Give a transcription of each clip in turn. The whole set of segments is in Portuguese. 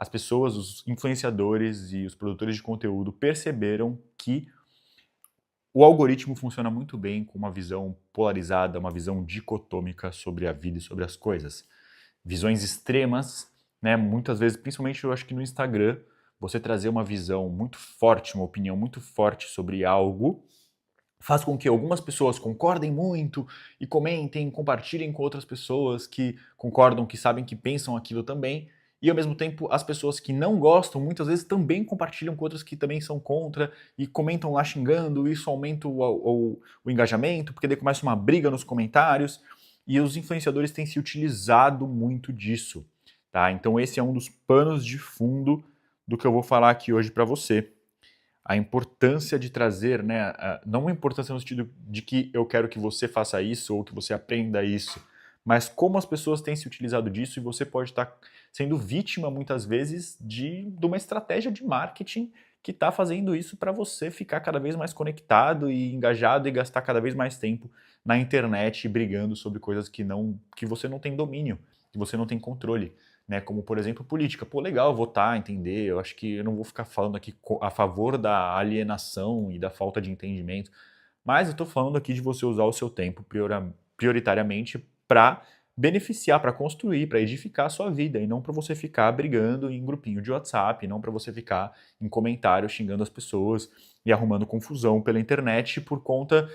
as pessoas, os influenciadores e os produtores de conteúdo perceberam que o algoritmo funciona muito bem com uma visão polarizada, uma visão dicotômica sobre a vida e sobre as coisas. Visões extremas, né? Muitas vezes, principalmente eu acho que no Instagram, você trazer uma visão muito forte, uma opinião muito forte sobre algo, faz com que algumas pessoas concordem muito e comentem, compartilhem com outras pessoas que concordam, que sabem, que pensam aquilo também. E ao mesmo tempo, as pessoas que não gostam, muitas vezes também compartilham com outras que também são contra e comentam lá xingando. Isso aumenta o engajamento, porque daí começa uma briga nos comentários. E os influenciadores têm se utilizado muito disso. Tá? Então, esse é um dos panos de fundo do que eu vou falar aqui hoje para você. A importância de trazer, né, não uma importância no sentido de que eu quero que você faça isso ou que você aprenda isso, mas como as pessoas têm se utilizado disso e você pode estar sendo vítima, muitas vezes, de uma estratégia de marketing que está fazendo isso para você ficar cada vez mais conectado e engajado e gastar cada vez mais tempo na internet brigando sobre coisas que você não tem domínio, que você não tem controle. Né, como, por exemplo, política. Pô, legal votar, entender, eu acho que eu não vou ficar falando aqui a favor da alienação e da falta de entendimento, mas eu estou falando aqui de você usar o seu tempo prioritariamente para beneficiar, para construir, para edificar a sua vida, e não para você ficar brigando em grupinho de WhatsApp, não para você ficar em comentário xingando as pessoas e arrumando confusão pela internet por conta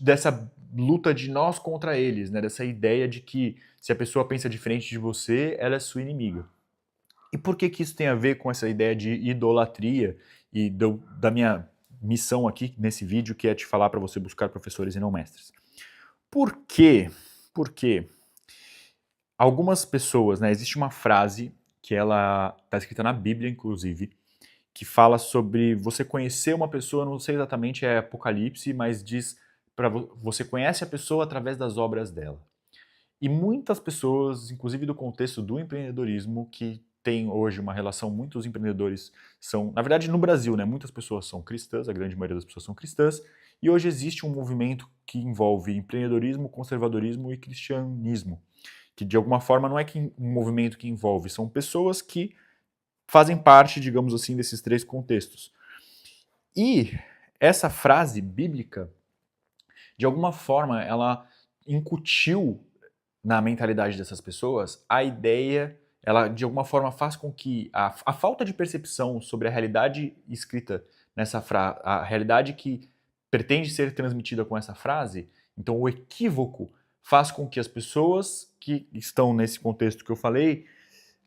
dessa luta de nós contra eles, né? Dessa ideia de que se a pessoa pensa diferente de você, ela é sua inimiga. E por que isso tem a ver com essa ideia de idolatria e da minha missão aqui nesse vídeo, que é te falar para você buscar professores e não mestres? Por quê? Porque algumas pessoas, né, existe uma frase que ela está escrita na Bíblia, inclusive, que fala sobre você conhecer uma pessoa, não sei exatamente, é Apocalipse, mas diz para você conhece a pessoa através das obras dela. E muitas pessoas, inclusive do contexto do empreendedorismo, que tem hoje uma relação, muitos empreendedores são, na verdade no Brasil, né, muitas pessoas são cristãs, a grande maioria das pessoas são cristãs, e hoje existe um movimento que envolve empreendedorismo, conservadorismo e cristianismo, que de alguma forma não é um movimento que envolve, são pessoas que fazem parte, digamos assim, desses três contextos. E essa frase bíblica, de alguma forma, ela incutiu na mentalidade dessas pessoas a ideia, ela de alguma forma faz com que a falta de percepção sobre a realidade escrita nessa frase, a realidade que pretende ser transmitida com essa frase, então o equívoco faz com que as pessoas que estão nesse contexto que eu falei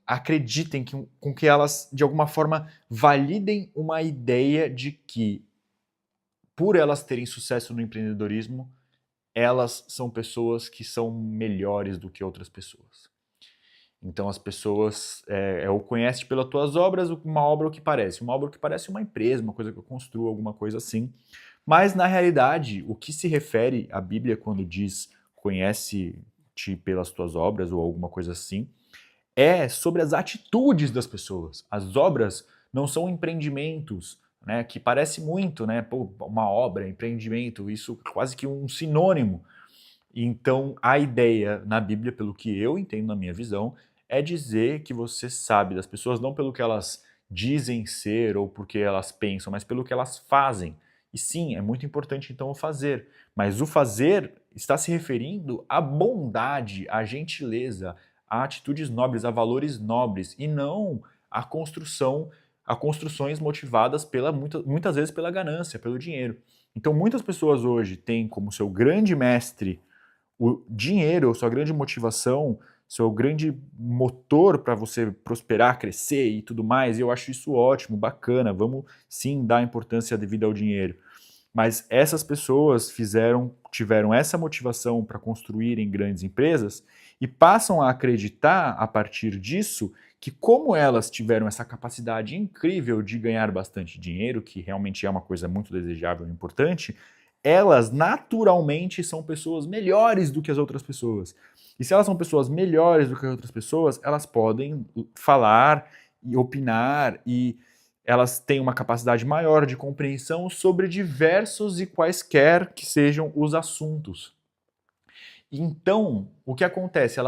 acreditem com que elas, de alguma forma, validem uma ideia de que, por elas terem sucesso no empreendedorismo, elas são pessoas que são melhores do que outras pessoas. Então as pessoas o conhecem pelas tuas obras, uma obra o que parece. Uma obra que parece uma empresa, uma coisa que eu construo, alguma coisa assim. Mas na realidade, o que se refere à Bíblia quando diz conhece-te pelas tuas obras ou alguma coisa assim, é sobre as atitudes das pessoas. As obras não são empreendimentos, né, que parece muito, né, pô, uma obra, empreendimento, isso quase que um sinônimo. Então, a ideia na Bíblia, pelo que eu entendo na minha visão, é dizer que você sabe das pessoas não pelo que elas dizem ser ou porque elas pensam, mas pelo que elas fazem. E sim, é muito importante então o fazer, mas o fazer está se referindo à bondade, à gentileza, a atitudes nobres, a valores nobres e não a construções motivadas muitas vezes pela ganância, pelo dinheiro. Então muitas pessoas hoje têm como seu grande mestre o dinheiro, sua grande motivação, seu grande motor para você prosperar, crescer e tudo mais, e eu acho isso ótimo, bacana, vamos sim dar importância devida ao dinheiro. Mas essas pessoas tiveram essa motivação para construírem grandes empresas e passam a acreditar, a partir disso, que como elas tiveram essa capacidade incrível de ganhar bastante dinheiro, que realmente é uma coisa muito desejável e importante, elas naturalmente são pessoas melhores do que as outras pessoas. E se elas são pessoas melhores do que as outras pessoas, elas podem falar e opinar e elas têm uma capacidade maior de compreensão sobre diversos e quaisquer que sejam os assuntos. Então, o que acontece?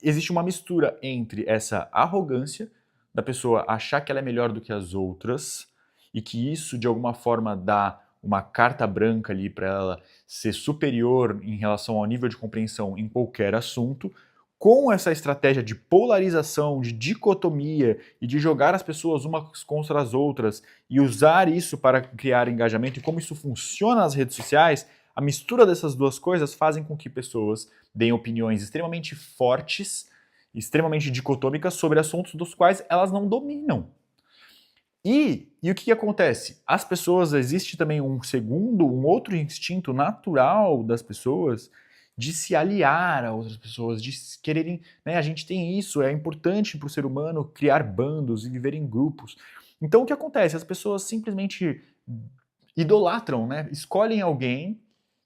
Existe uma mistura entre essa arrogância da pessoa achar que ela é melhor do que as outras e que isso, de alguma forma, dá uma carta branca ali para ela ser superior em relação ao nível de compreensão em qualquer assunto, com essa estratégia de polarização, de dicotomia e de jogar as pessoas umas contra as outras e usar isso para criar engajamento e como isso funciona nas redes sociais, a mistura dessas duas coisas fazem com que pessoas deem opiniões extremamente fortes, extremamente dicotômicas sobre assuntos dos quais elas não dominam. E o que acontece? As pessoas, existe também um outro instinto natural das pessoas de se aliar a outras pessoas, de quererem, né, a gente tem isso, é importante para o ser humano criar bandos e viver em grupos. Então o que acontece? As pessoas simplesmente idolatram, né? Escolhem alguém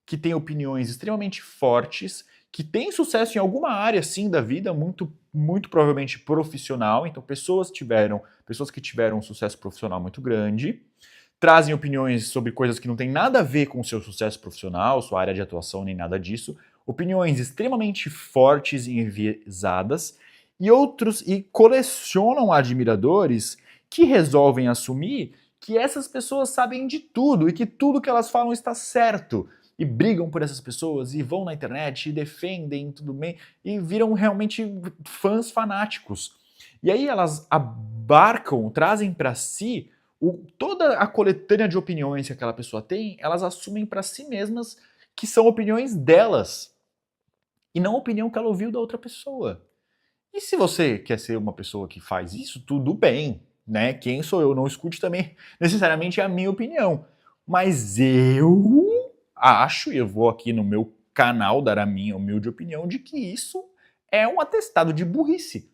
que tem opiniões extremamente fortes, que tem sucesso em alguma área, sim, da vida, muito provavelmente profissional. Então, pessoas que tiveram um sucesso profissional muito grande, trazem opiniões sobre coisas que não têm nada a ver com o seu sucesso profissional, sua área de atuação, nem nada disso. Opiniões extremamente fortes e enviesadas, e colecionam admiradores que resolvem assumir que essas pessoas sabem de tudo e que tudo que elas falam está certo. E brigam por essas pessoas, e vão na internet, e defendem, tudo bem, e viram realmente fãs fanáticos. E aí elas abarcam, trazem para si toda a coletânea de opiniões que aquela pessoa tem, elas assumem para si mesmas que são opiniões delas, e não a opinião que ela ouviu da outra pessoa. E se você quer ser uma pessoa que faz isso, tudo bem, né? Quem sou eu? Não escute também necessariamente a minha opinião. Mas eu acho, e eu vou aqui no meu canal dar a minha humilde opinião, de que isso é um atestado de burrice.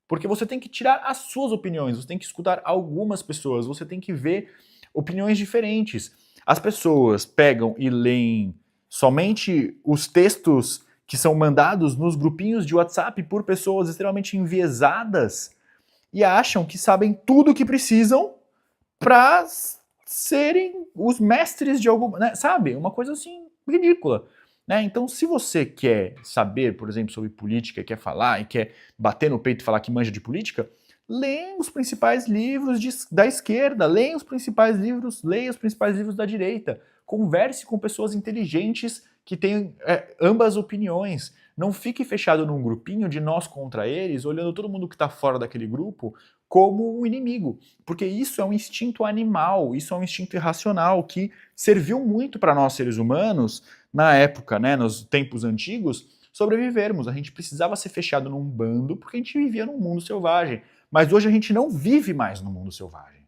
Porque você tem que tirar as suas opiniões, você tem que escutar algumas pessoas, você tem que ver opiniões diferentes. As pessoas pegam e leem somente os textos que são mandados nos grupinhos de WhatsApp por pessoas extremamente enviesadas e acham que sabem tudo o que precisam para serem os mestres de alguma, né, sabe? Uma coisa assim ridícula. Né? Então, se você quer saber, por exemplo, sobre política, quer falar e quer bater no peito e falar que manja de política, leia os principais livros da esquerda, leia os principais livros da direita, converse com pessoas inteligentes que têm ambas opiniões. Não fique fechado num grupinho de nós contra eles, olhando todo mundo que está fora daquele grupo como um inimigo, porque isso é um instinto animal, isso é um instinto irracional que serviu muito para nós seres humanos na época, né, nos tempos antigos, sobrevivermos. A gente precisava ser fechado num bando porque a gente vivia num mundo selvagem, mas hoje a gente não vive mais no mundo selvagem.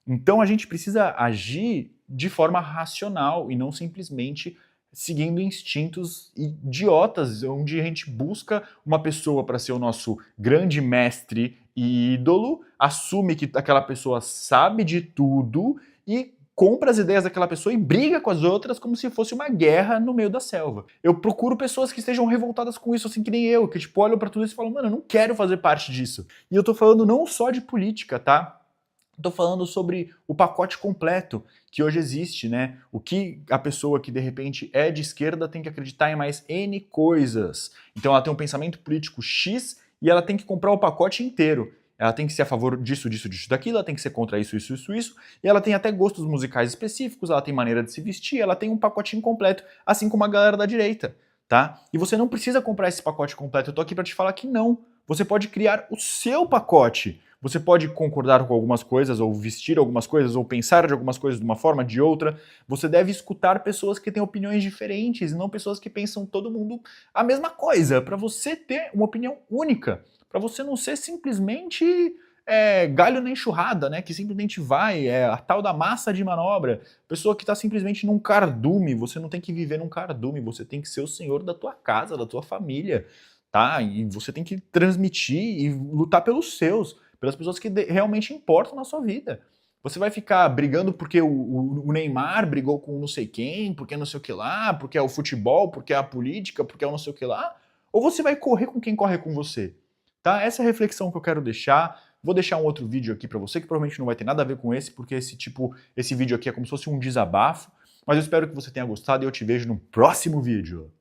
Então a gente precisa agir de forma racional e não simplesmente seguindo instintos idiotas, onde a gente busca uma pessoa para ser o nosso grande mestre e ídolo, assume que aquela pessoa sabe de tudo e compra as ideias daquela pessoa e briga com as outras como se fosse uma guerra no meio da selva. Eu procuro pessoas que estejam revoltadas com isso, assim que nem eu, que tipo olham para tudo isso e falam, mano, eu não quero fazer parte disso. E eu tô falando não só de política, tá? Estou falando sobre o pacote completo que hoje existe, né? O que a pessoa que de repente é de esquerda tem que acreditar em mais N coisas. Então ela tem um pensamento político X e ela tem que comprar o pacote inteiro. Ela tem que ser a favor disso, disso, disso, daquilo, ela tem que ser contra isso, isso, isso, isso. E ela tem até gostos musicais específicos, ela tem maneira de se vestir, ela tem um pacotinho completo, assim como a galera da direita, tá? E você não precisa comprar esse pacote completo, eu tô aqui para te falar que não. Você pode criar o seu pacote. Você pode concordar com algumas coisas, ou vestir algumas coisas, ou pensar de algumas coisas de uma forma, de outra. Você deve escutar pessoas que têm opiniões diferentes, e não pessoas que pensam todo mundo a mesma coisa, para você ter uma opinião única, para você não ser simplesmente galho na enxurrada, né? Que simplesmente vai, a tal da massa de manobra. Pessoa que está simplesmente num cardume. Você não tem que viver num cardume, você tem que ser o senhor da tua casa, da tua família, tá? E você tem que transmitir e lutar pelos seus, pelas pessoas que realmente importam na sua vida. Você vai ficar brigando porque o Neymar brigou com não sei quem, porque não sei o que lá, porque é o futebol, porque é a política, porque é o não sei o que lá, ou você vai correr com quem corre com você? Tá? Essa é a reflexão que eu quero deixar. Vou deixar um outro vídeo aqui para você, que provavelmente não vai ter nada a ver com esse, porque esse vídeo aqui é como se fosse um desabafo, mas eu espero que você tenha gostado e eu te vejo no próximo vídeo.